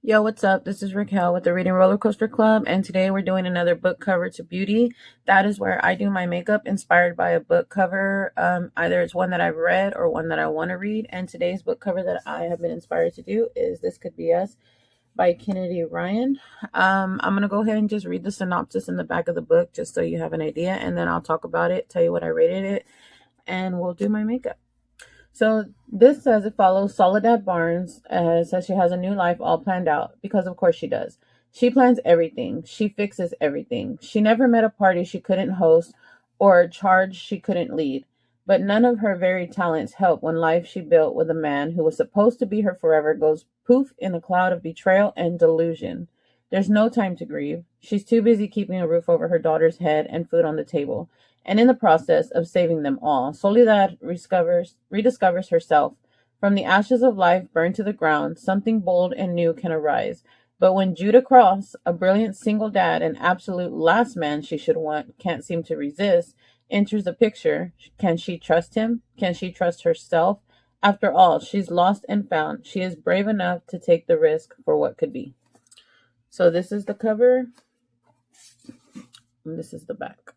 Yo, what's up? This is Raquel with the Reading Roller Coaster Club, and today we're doing another book cover to beauty. That is where I do my makeup inspired by a book cover. Either it's one that I've read or one that I want to read. And today's book cover that I have been inspired to do is This Could Be Us by Kennedy Ryan. I'm going to go ahead and just read the synopsis in the back of the book just so you have an idea, and then I'll talk about it, tell you what I rated it, and we'll do my makeup. So this says it follows Soledad Barnes, says she has a new life all planned out, because of course she does. She plans everything. She fixes everything. She never met a party she couldn't host or a charge she couldn't lead. But none of her very talents help when life she built with a man who was supposed to be her forever goes poof in a cloud of betrayal and delusion. There's no time to grieve. She's too busy keeping a roof over her daughter's head and food on the table. And in the process of saving them all, Soledad rediscovers herself. From the ashes of life burned to the ground, something bold and new can arise. But when Judah Cross, a brilliant single dad and absolute last man she should want, can't seem to resist, enters the picture, can she trust him? Can she trust herself? After all, she's lost and found. She is brave enough to take the risk for what could be. So this is the cover, and this is the back.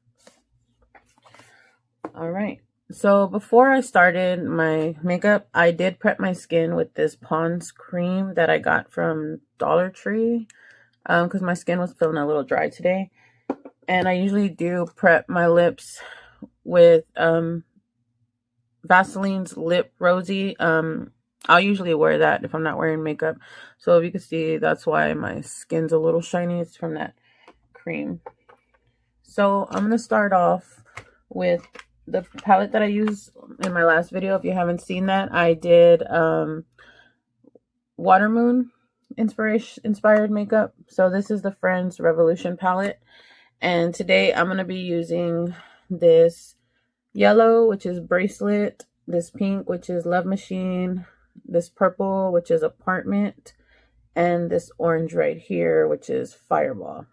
All right. So before I started my makeup, I did prep my skin with this Pond's cream that I got from Dollar Tree because my skin was feeling a little dry today. And I usually do prep my lips with Vaseline's Lip Rosy. I'll usually wear that if I'm not wearing makeup. So if you can see, that's why my skin's a little shiny. It's from that cream. So I'm going to start off with the palette that I used in my last video. If you haven't seen that, I did Water Moon inspired makeup. So this is the Friends Revolution palette. And today I'm going to be using this yellow, which is Bracelet, this pink, which is Love Machine, this purple, which is Apartment, and this orange right here, which is Fireball.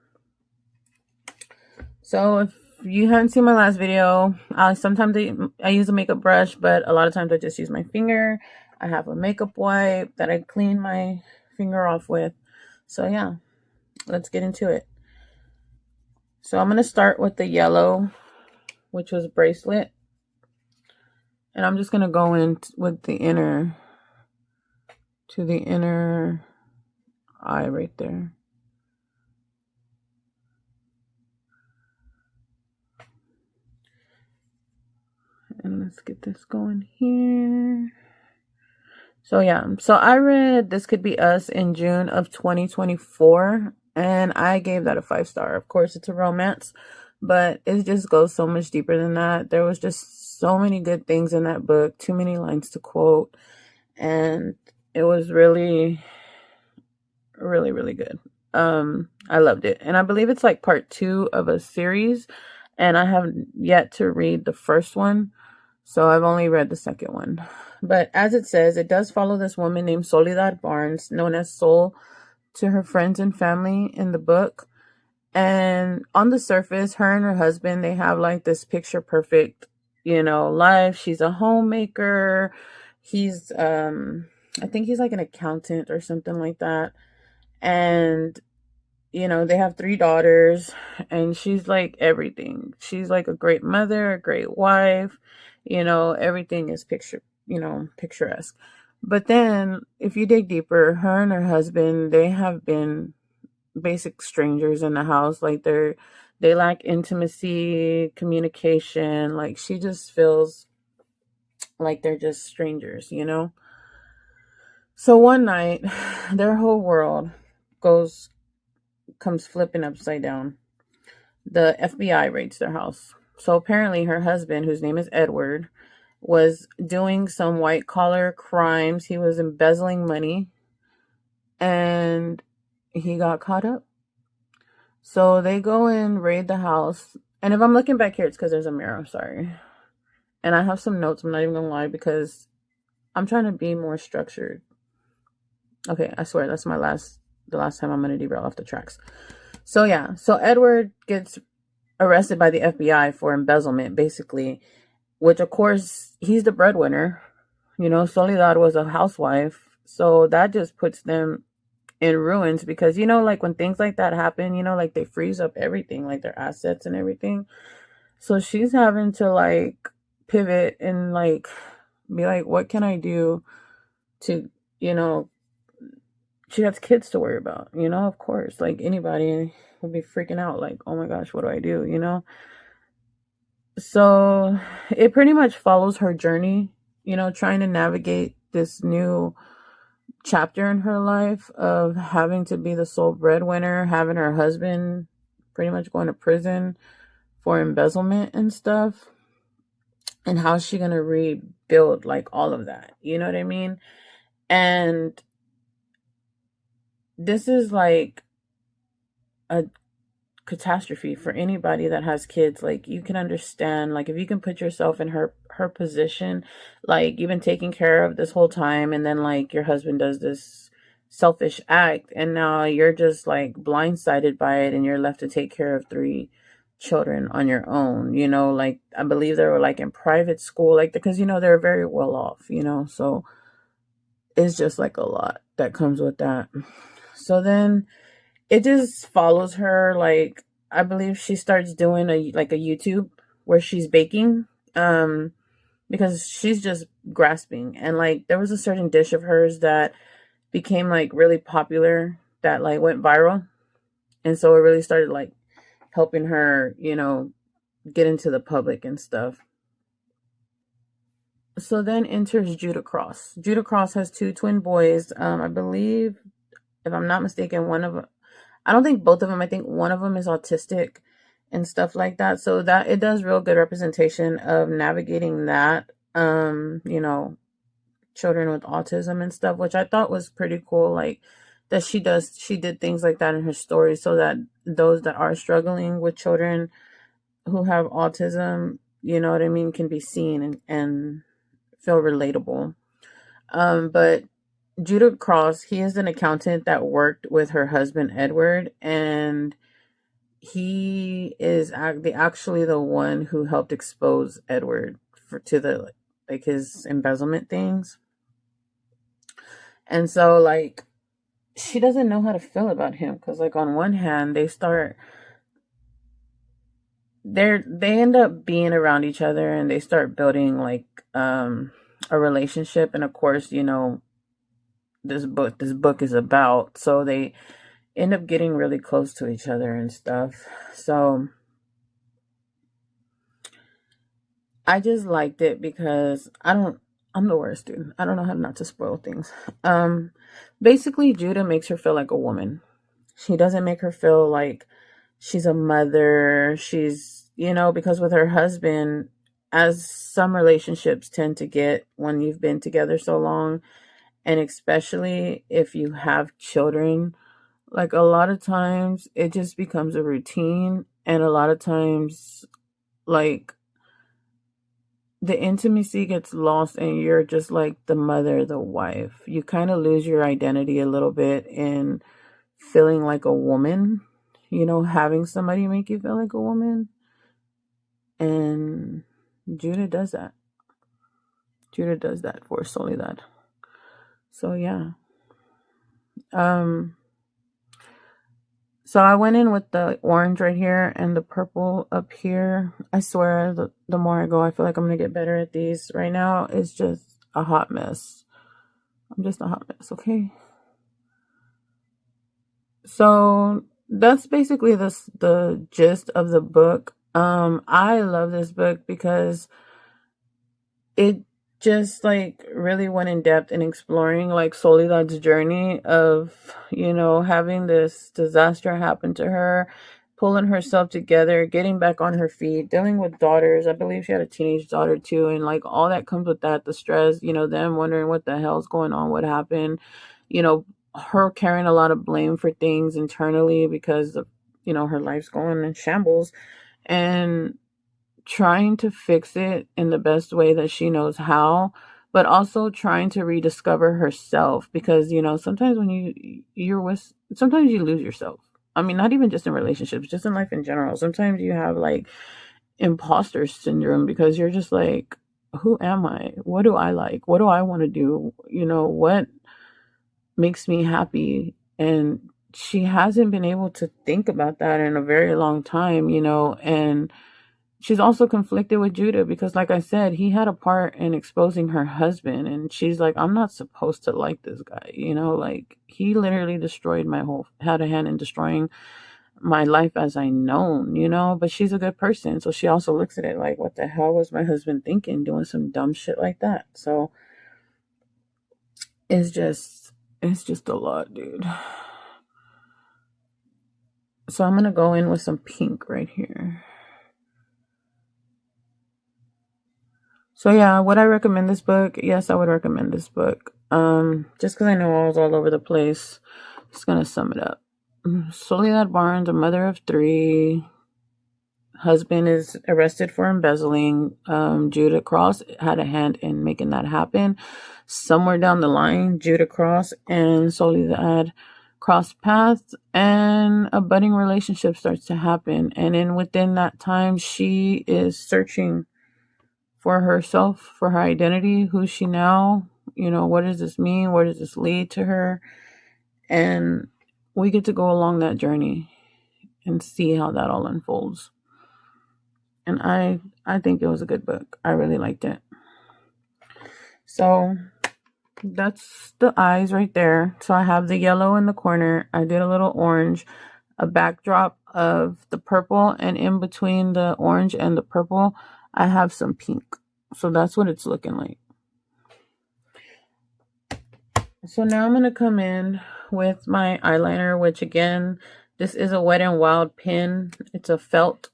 So if you haven't seen my last video, sometimes I use a makeup brush, but a lot of times I just use my finger. I have a makeup wipe that I clean my finger off with. So yeah, let's get into it. So I'm going to start with the yellow, which was Bracelet. And I'm just going to go in with the inner eye right there. And let's get this going here. So yeah, so I read This Could Be Us in June of 2024, and I gave that a 5-star. Of course, it's a romance, but it just goes so much deeper than that. There was just so many good things in that book, too many lines to quote, and it was really, really, really good. I loved it, and I believe it's like part 2 of a series, and I have yet to read the first one. So I've only read the second one. But as it says, it does follow this woman named Soledad Barnes, known as Soul to her friends and family in the book. And on the surface, her and her husband, they have like this picture perfect, life. She's a homemaker. He's, I think he's like an accountant or something like that. And, they have 3 daughters, and she's like everything. She's like a great mother, a great wife. Everything is picturesque. But then if you dig deeper, her and her husband, they have been basic strangers in the house. Like they lack intimacy, communication. Like she just feels like they're just strangers. So one night their whole world comes flipping upside down. The FBI raids their house. So apparently her husband, whose name is Edward, was doing some white collar crimes. He was embezzling money, and he got caught up. So they go and raid the house. And if I'm looking back here, it's because there's a mirror. Sorry. And I have some notes. I'm not even gonna lie, because I'm trying to be more structured. Okay, I swear that's the last time I'm gonna derail off the tracks. So yeah, so Edward gets arrested by the FBI for embezzlement, basically, which of course he's the breadwinner. Soledad was a housewife, so that just puts them in ruins, because, you know, like when things like that happen, you know, like they freeze up everything, like their assets and everything. So she's having to like pivot and like be like, what can I do to, you know, she has kids to worry about, you know, of course, like anybody would be freaking out, like, oh my gosh, what do I do, you know? So it pretty much follows her journey, you know, trying to navigate this new chapter in her life of having to be the sole breadwinner, having her husband pretty much going to prison for embezzlement and stuff, and how's she going to rebuild like all of that, you know what I mean? And this is like a catastrophe for anybody that has kids. Like, you can understand, like, if you can put yourself in her position, like, you've been taking care of this whole time, and then like your husband does this selfish act, and now you're just like blindsided by it, and you're left to take care of 3 children on your own, you know. Like, I believe they were like in private school, like, because, you know, they're very well off, you know. So it's just like a lot that comes with that. So then it just follows her. Like, I believe she starts doing a YouTube where she's baking, because she's just grasping. And like, there was a certain dish of hers that became like really popular, that like went viral, and so it really started like helping her, you know, get into the public and stuff. So then enters Judah Cross. Judah Cross has 2 twin boys. I believe, if I'm not mistaken, one of them, I don't think both of them, I think one of them is autistic and stuff like that. So that it does real good representation of navigating that, you know, children with autism and stuff, which I thought was pretty cool. Like, that she did things like that in her story, so that those that are struggling with children who have autism, you know what I mean, can be seen and feel relatable. But Judah Cross, he is an accountant that worked with her husband Edward, and he is actually the one who helped expose Edward to the like his embezzlement things. And so like, she doesn't know how to feel about him, because like on one hand they end up being around each other, and they start building like a relationship. And of course, you know, this book is about, so they end up getting really close to each other and stuff. So I just liked it because I'm the worst, dude. I don't know how not to spoil things. Basically, Judah makes her feel like a woman. She doesn't make her feel like she's a mother. She's, you know, because with her husband, as some relationships tend to get when you've been together so long, and especially if you have children, like a lot of times it just becomes a routine, and a lot of times like the intimacy gets lost, and you're just like the mother, the wife. You kind of lose your identity a little bit in feeling like a woman, you know, having somebody make you feel like a woman. And Judah does that. Judah does that for Soledad. So yeah. So I went in with the orange right here and the purple up here. I swear, the more I go, I feel like I'm going to get better at these. Right now, it's just a hot mess. I'm just a hot mess, okay? So that's basically the gist of the book. I love this book because it just like really went in depth in exploring like Soledad's journey of, you know, having this disaster happen to her, pulling herself together, getting back on her feet, dealing with daughters. I believe she had a teenage daughter too, and like all that comes with that, the stress, you know, them wondering what the hell's going on, what happened, you know, her carrying a lot of blame for things internally because of, you know, her life's going in shambles, and trying to fix it in the best way that she knows how, but also trying to rediscover herself, because, you know, sometimes when you're with, sometimes you lose yourself. I mean, not even just in relationships, just in life in general. Sometimes you have like imposter syndrome, because you're just like, who am I? What do I like? What do I want to do? You know, what makes me happy? And she hasn't been able to think about that in a very long time, you know, and she's also conflicted with Judah because, like I said, he had a part in exposing her husband, and she's like, I'm not supposed to like this guy, you know, like he literally destroyed had a hand in destroying my life as I known, you know, but she's a good person. So she also looks at it like, what the hell was my husband thinking doing some dumb shit like that? So it's just a lot, dude. So I'm going to go in with some pink right here. So yeah, would I recommend this book? Yes, I would recommend this book. Just because I know I was all over the place. Just going to sum it up. Soledad Barnes, a mother of 3. Husband is arrested for embezzling. Judah Cross had a hand in making that happen. Somewhere down the line, Judah Cross and Soledad cross paths, and a budding relationship starts to happen. And then within that time, she is searching for herself, for her identity, who's she now? You know, what does this mean? Where does this lead to her? And we get to go along that journey and see how that all unfolds. And I think it was a good book. I really liked it. So that's the eyes right there. So I have the yellow in the corner. I did a little orange, a backdrop of the purple, and in between the orange and the purple, I have some pink. So that's what it's looking like. So now I'm going to come in with my eyeliner, which again, this is a Wet n Wild pen. It's a felt.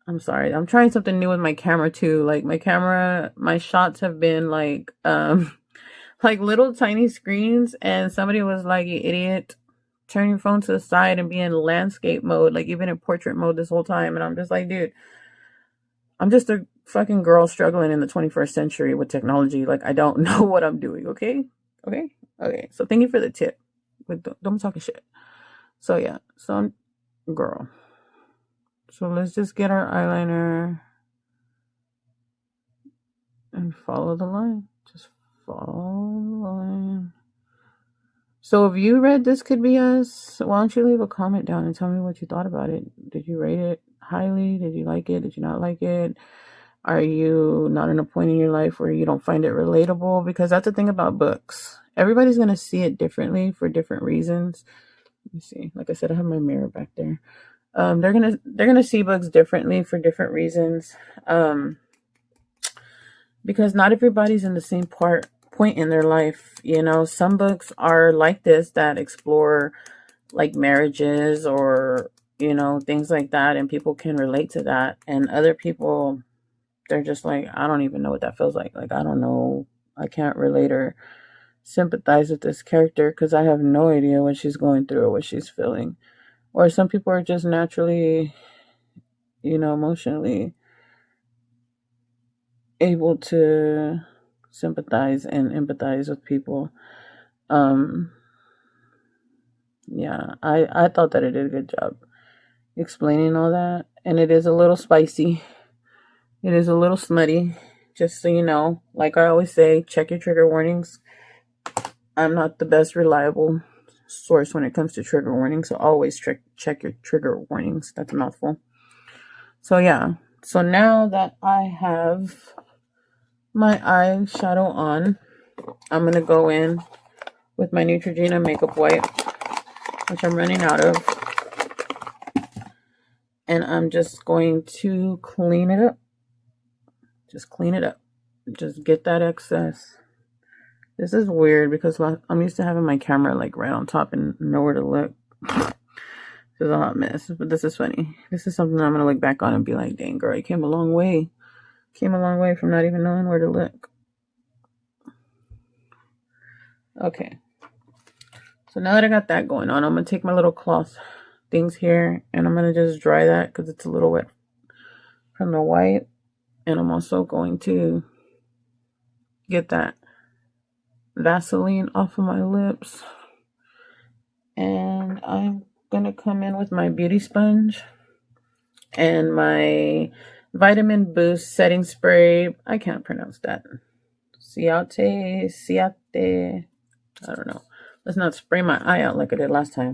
I'm sorry. I'm trying something new with my camera too. Like my shots have been like like little tiny screens, and somebody was like, "You idiot, turn your phone to the side and be in landscape mode, like you've been in portrait mode this whole time." And I'm just like, dude, I'm just a fucking girl struggling in the 21st century with technology. Like, I don't know what I'm doing, okay? Okay. So thank you for the tip. But don't be talking shit. So yeah, so girl. So let's just get our eyeliner and follow the line. Just follow the line. So if you read This Could Be Us, why don't you leave a comment down and tell me what you thought about it? Did you rate it highly? Did you like it? Did you not like it? Are you not in a point in your life where you don't find it relatable? Because that's the thing about books. Everybody's going to see it differently for different reasons. Let me see. Like I said, I have my mirror back there. They're gonna see books differently for different reasons. Because not everybody's in the same point in their life. You know, some books are like this that explore like marriages or, you know, things like that, and people can relate to that. And other people, they're just like, I don't even know what that feels like. Like, I don't know. I can't relate or sympathize with this character because I have no idea what she's going through or what she's feeling. Or some people are just naturally, you know, emotionally able to sympathize and empathize with people. Yeah, I thought that it did a good job explaining all that. And it is a little spicy. It is a little smutty. Just so you know, like I always say, check your trigger warnings. I'm not the best reliable source when it comes to trigger warnings, so always check your trigger warnings. That's a mouthful. So yeah, so now that I have my eyeshadow on, I'm going to go in with my Neutrogena makeup wipe, which I'm running out of, and I'm just going to clean it up. Just clean it up. Just get that excess. This is weird because I'm used to having my camera like right on top and nowhere to look. This is a hot mess, but this is funny. This is something I'm going to look back on and be like, dang, girl, you came a long way. Came a long way from not even knowing where to look. Okay. So now that I got that going on, I'm going to take my little cloth things here and I'm going to just dry that because it's a little wet from the white. And I'm also going to get that Vaseline off of my lips. And I'm going to come in with my beauty sponge and my vitamin boost setting spray. I can't pronounce that. CH.2. I don't know. Let's not spray my eye out like I did last time.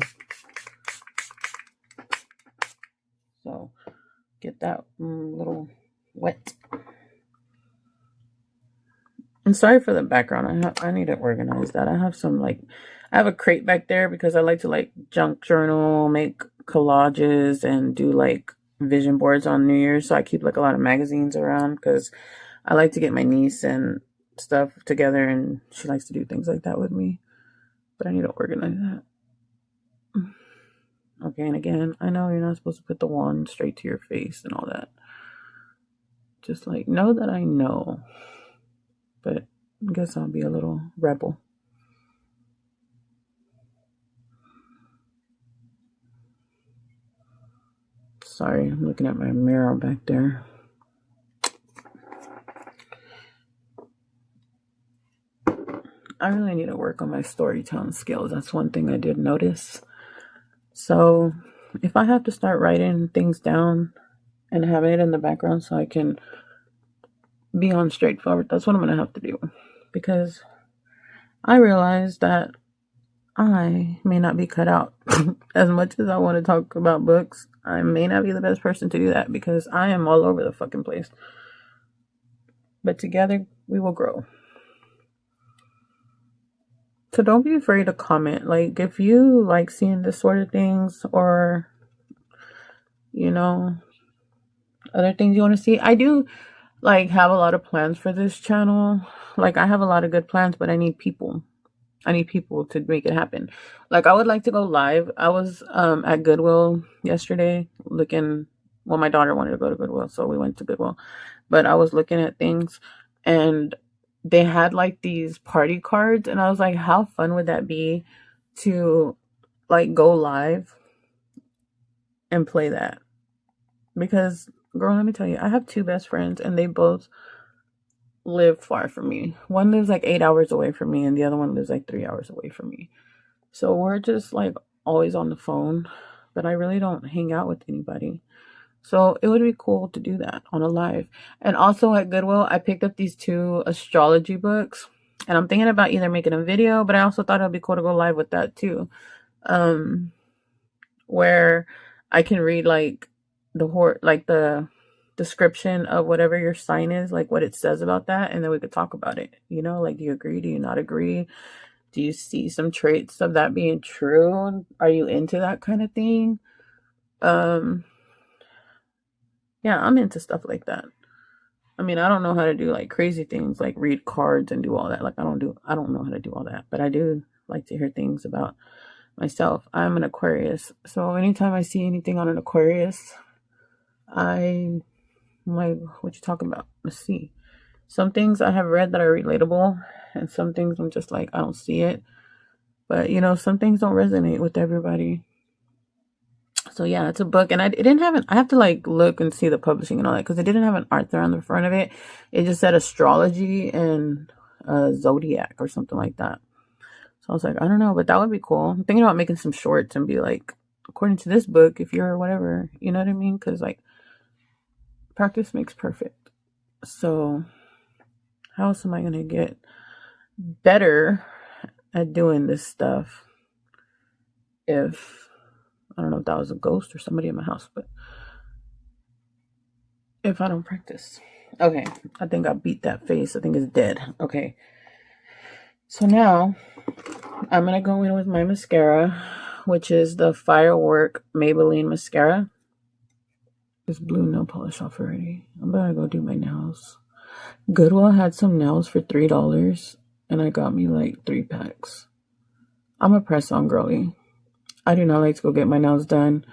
So get that little wet. And sorry for the background. I need to organize that. I have a crate back there because I like to like junk journal, make collages, and do like vision boards on New Year's. So I keep like a lot of magazines around because I like to get my niece and stuff together, and she likes to do things like that with me. But I need to organize that. Okay, and again, I know you're not supposed to put the wand straight to your face and all that. Just like know that I know. But I guess I'll be a little rebel. Sorry, I'm looking at my mirror back there. I really need to work on my storytelling skills. That's one thing I did notice. So if I have to start writing things down and having it in the background so I can be on straightforward, that's what I'm going to have to do. Because I realize that I may not be cut out. As much as I want to talk about books, I may not be the best person to do that because I am all over the fucking place. But together, we will grow. So don't be afraid to comment. Like, if you like seeing this sort of things or, you know, other things you want to see. I do, like, have a lot of plans for this channel. Like, I have a lot of good plans, but I need people. I need people to make it happen. Like, I would like to go live. I was at Goodwill yesterday looking. Well, my daughter wanted to go to Goodwill, so we went to Goodwill. But I was looking at things, and they had like these party cards, and I was like, how fun would that be to like go live and play that? Because, girl, let me tell you, I have two best friends, and they both live far from me. One lives like 8 hours away from me, and the other one lives like 3 hours away from me. So we're just like always on the phone, but I really don't hang out with anybody. So it would be cool to do that on a live. And also at Goodwill, I picked up these 2 astrology books, and I'm thinking about either making a video, but I also thought it would be cool to go live with that too. Where I can read like the description of whatever your sign is, like what it says about that, and then we could talk about it. You know, like, do you agree? Do you not agree? Do you see some traits of that being true? Are you into that kind of thing? Yeah, I'm into stuff like that. I mean, I don't know how to do like crazy things like read cards and do all that. Like, I don't know how to do all that, but I do like to hear things about myself. I'm an Aquarius, so anytime I see anything on an Aquarius, I'm like, what you talking about? Let's see. Some things I have read that are relatable, and some things I'm just like, I don't see it. But, you know, some things don't resonate with everybody. So yeah, it's a book, and it didn't have I have to like look and see the publishing and all that, because it didn't have an author on the front of it. It just said astrology and zodiac or something like that. So I was like, I don't know, but that would be cool. I'm thinking about making some shorts and be like, according to this book, if you're whatever, you know what I mean? Because like, practice makes perfect. So how else am I going to get better at doing this stuff if, I don't know if that was a ghost or somebody in my house, but if I don't practice. Okay, I think I beat that face. I think it's dead. Okay. So now I'm going to go in with my mascara, which is the Firework Maybelline Mascara. This blue nail polish off already. I'm going to go do my nails. Goodwill had some nails for $3, and I got me like 3 packs. I'm a press-on girly. I do not like to go get my nails done.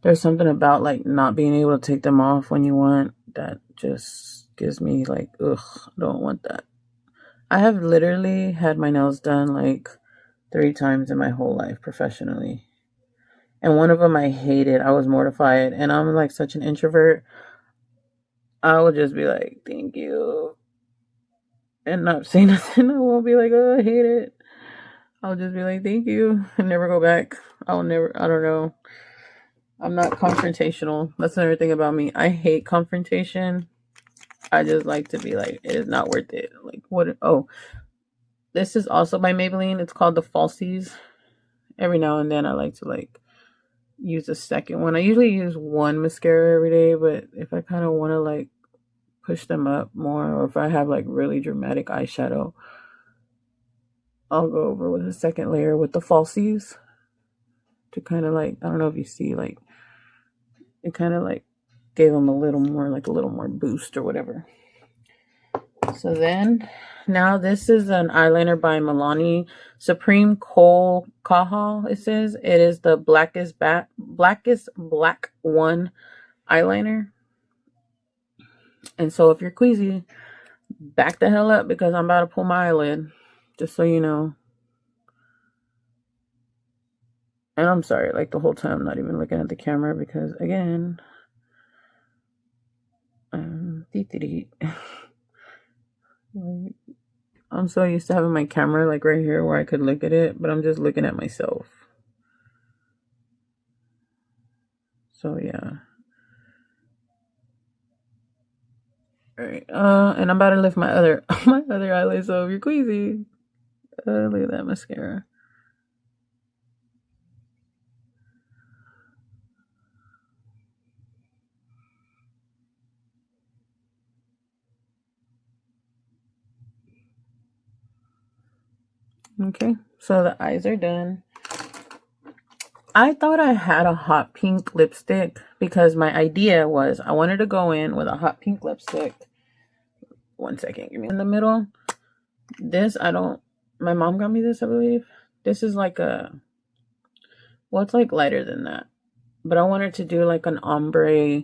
There's something about like not being able to take them off when you want that just gives me like, ugh, I don't want that. I have literally had my nails done like 3 times in my whole life professionally. And one of them I hated. I was mortified. And I'm like such an introvert. I would just be like, thank you. And not say nothing. I won't be like, oh, I hate it. I'll just be like, thank you. And never go back. I don't know. I'm not confrontational. That's another thing about me. I hate confrontation. I just like to be like, it is not worth it. Like, what? Oh, This is also by Maybelline. It's called the Falsies. Every now and then I like to like use a second one. I usually use one mascara every day, but if I kind of want to like push them up more, or if I have like really dramatic eyeshadow, I'll go over with a second layer with the Falsies to kind of like, I don't know if you see, like it kind of like gave them a little more boost or whatever. So then now this is an eyeliner by Milani, Supreme Kohl Kahal. It says it is the blackest black one eyeliner. And so if you're queasy, back the hell up because I'm about to pull my eyelid, just so you know. And I'm sorry, like the whole time I'm not even looking at the camera because again, I'm so used to having my camera like right here where I could look at it, but I'm just looking at myself. So yeah. Alright, and I'm about to lift my other eyelid, so if you're queasy, look at that mascara. Okay, so the eyes are done. I thought I had a hot pink lipstick because my idea was I wanted to go in with a hot pink lipstick. One second, give me in the middle. This, my mom got me this, I believe. This is like well, it's like lighter than that. But I wanted to do like an ombre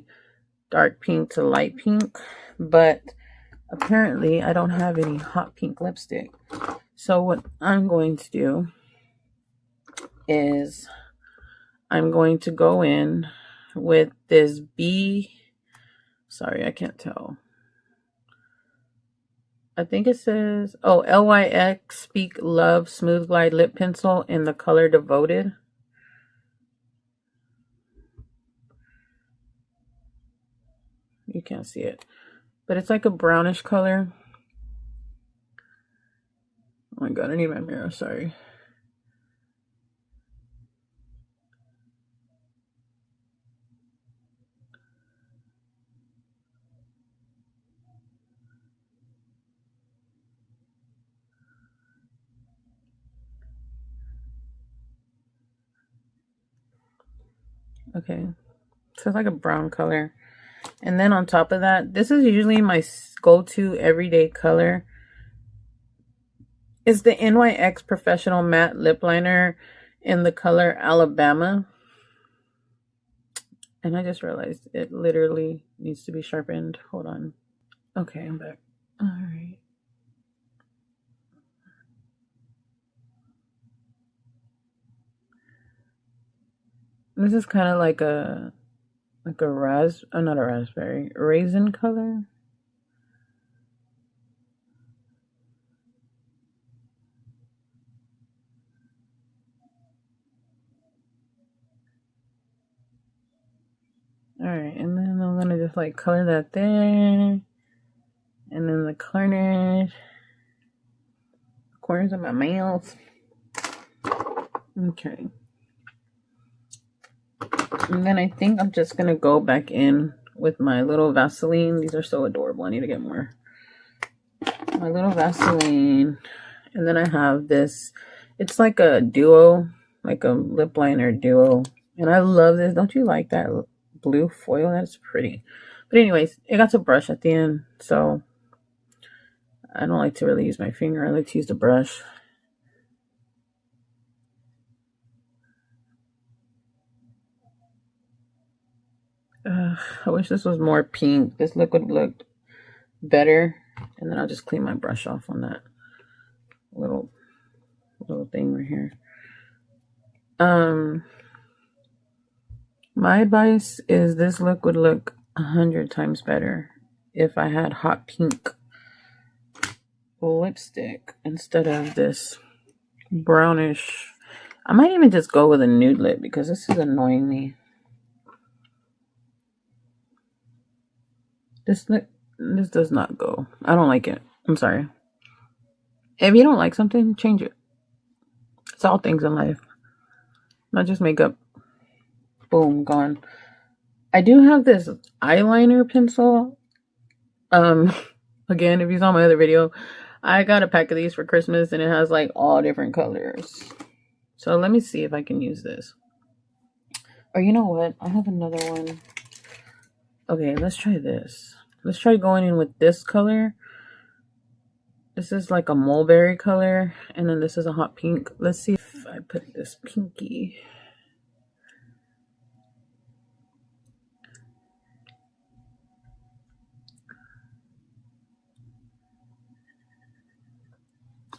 dark pink to light pink. But apparently I don't have any hot pink lipstick. So what I'm going to do is I'm going to go in with this sorry, I can't tell. I think it says, LYX Speak Love Smooth Glide Lip Pencil in the color Devoted. You can't see it, but it's like a brownish color. Oh my god, I need my mirror, sorry. Okay, so it's like a brown color. And then on top of that, this is usually my go-to everyday color. It's the NYX Professional Matte Lip Liner in the color Alabama. And I just realized it literally needs to be sharpened. Hold on. Okay, I'm back. All right. This is kind of like a not a raspberry, raisin color. All right, and then I'm gonna just like color that there, and then the corners of my mouth. Okay. And then I think I'm just gonna go back in with my little Vaseline. These are so adorable. I need to get more. My little Vaseline. And then I have this. It's like a duo, like a lip liner duo. And I love this. Don't you like that blue foil? That's pretty. But anyways, it got to brush at the end. So I don't like to really use my finger. I like to use the brush. I wish this was more pink. This liquid looked better. And then I'll just clean my brush off on that little thing right here. My advice is this look would look 100 times better if I had hot pink lipstick instead of this brownish. I might even just go with a nude lip because this is annoying me. This does not go. I don't like it. I'm sorry. If you don't like something, change it. It's all things in life, not just makeup. Boom, gone. I do have this eyeliner pencil. Again, if you saw my other video, I got a pack of these for Christmas and it has like all different colors. So let me see if I can use this. Or you know what? I have another one. Okay, let's try this. Let's try going in with this color. This is like a mulberry color. And then this is a hot pink. Let's see if I put this pinky.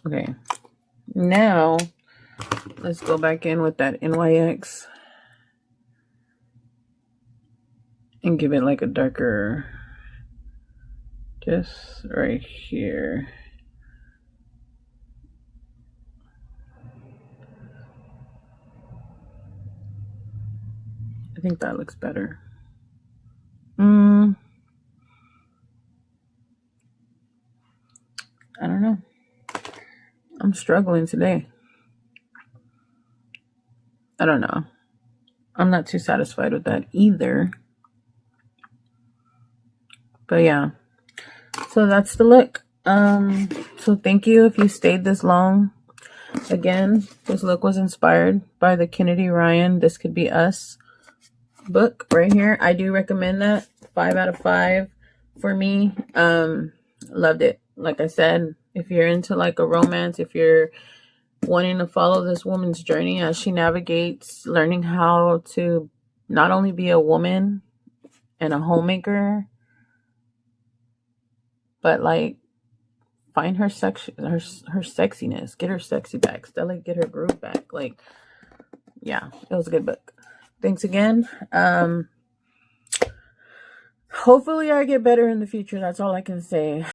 Okay. Now, let's go back in with that NYX. And give it like a darker, just right here. I think that looks better. I don't know. I'm struggling today. I don't know. I'm not too satisfied with that either. But yeah. So that's the look. So thank you if you stayed this long. Again, this look was inspired by the Kennedy Ryan This Could Be Us book right here. I do recommend that. 5 out of 5 for me. Loved it. Like I said, if you're into like a romance, if you're wanting to follow this woman's journey as she navigates learning how to not only be a woman and a homemaker, but like find her sexiness, get her sexy back, Stella, get her groove back. Like, yeah, it was a good book. Thanks again. Hopefully I get better in the future. That's all I can say.